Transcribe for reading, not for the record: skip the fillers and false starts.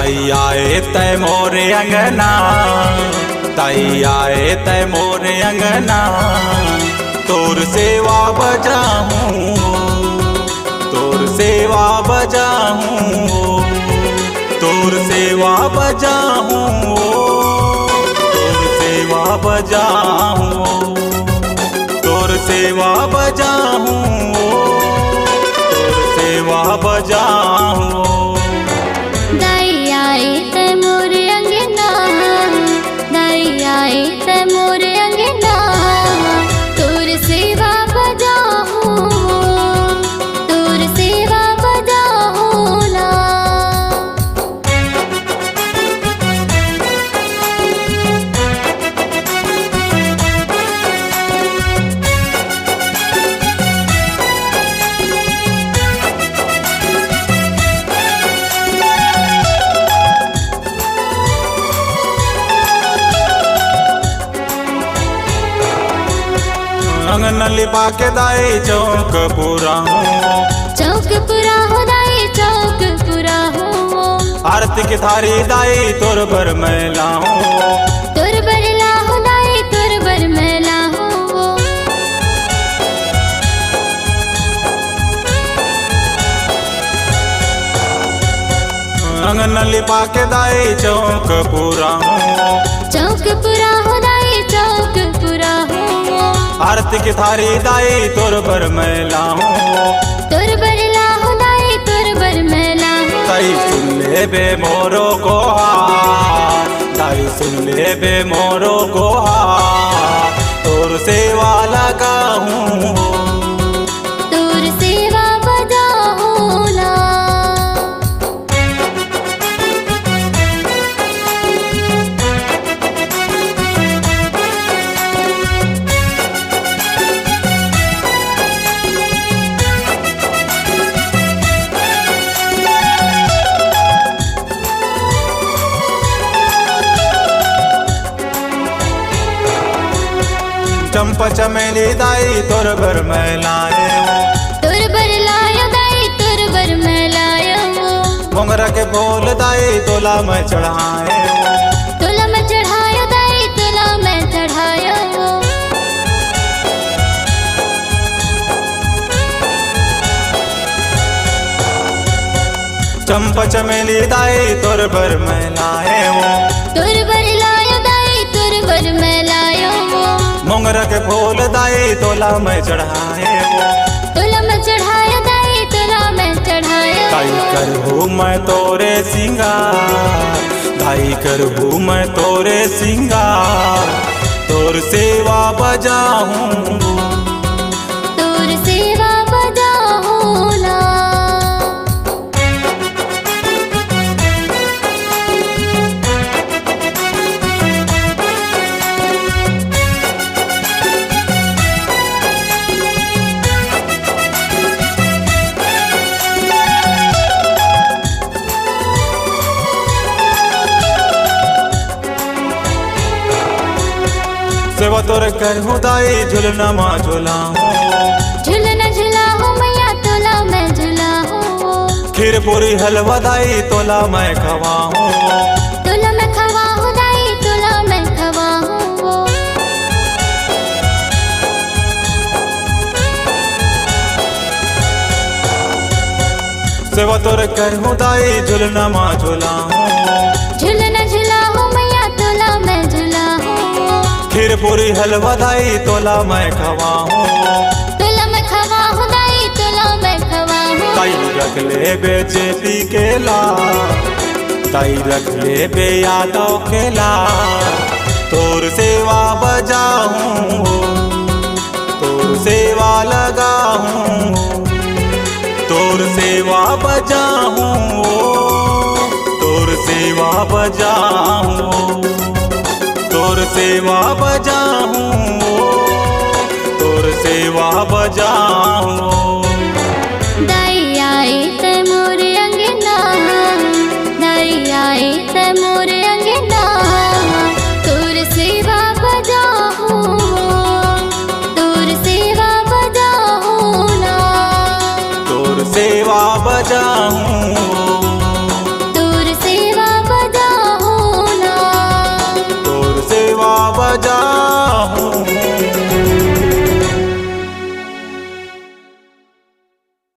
ताई आए तय मोरे अंगना, ताई आए तय मोरे अंगना, तोर सेवा बजाऊं, तोर सेवा बजाऊं, तोर सेवा बजाऊं, तोर सेवा बजाऊं, तोर सेवा बजाऊं, तोर सेवा बजाऊं। दाई आए तय मोरे अंगना, दाई आए तय मोरे अंगना, तोर सेवा बजाऊं, तोर सेवा बजाऊं ना। अंगन लिपा के दाई चौक पूरा हो, चौक पूरा हो दाई चौक पूरा हो, आरती की थारी दाई तोर भर मैला हो, तोर बरला हो दाई तोर बर मैला हो। अंगन लिपा के दाई चौक पूरा हो, चौक पूरा हो दाई चौक पूरा हो, आरती की थारी दाई तोर भर मैला हो, तोर बरला हो दाई तोर बर मैला हो। ताई सुन ले बे मोरो को, ताई सुन ले बे मोरो को, तोर सेवा लगाऊं, तोर सेवा बजाऊं ना। चंपा चमेली दाई तोर भर मैलाए हो, तोर बर लायो दाई तोर बर मैलायो, मोंगरा के बोल दाई तोला में चढ़ाए हो, तोला में चढ़ायो दाई तोला में चढ़ायो। चंपा चमेली दाई तोर भर मैलाए हो, तोर बर लायो दाई तोर बर मैलायो, मोंगरा के फूल दाई तोला में चढ़ाए हो, तोला में चढ़ायो दाई तोला में चढ़ायो। दाई करहूँ मैं तोरे सिंगार, दाई करहूँ मैं तोरे सिंगार, तोर सेवा बजाऊं, तोर सेवा बजाऊं ना। सेवा तोरे करहूँ दाई झुलना माँ झुलाऊं, झुलना झुलाओ मैया तोला मैं झुलाओ, खीर पूरी हलवा दाई तोला मैं खवाऊं, तोला मैं खवाओ दाई तोला मैं खवाओ। सेवा तोरे करहूँ दाई झुलना माँ झुलाऊं, झुलना झुलाओ मैया तोला मैं झुलाओ, खीर पूरी हलवा दाई तोला मैं खवाऊं, तोला मैं खवाओ दाई तोला मैं खवाओ। ताई रख ले बे जेपी के ला, ताई रख ले बे यादव के ला, तोर सेवा बजाऊं, तोर सेवा लगाऊं, तोर सेवा बजाऊं, तोर सेवा बजाऊं, तोर सेवा बजाऊं, तोर सेवा बजाऊं।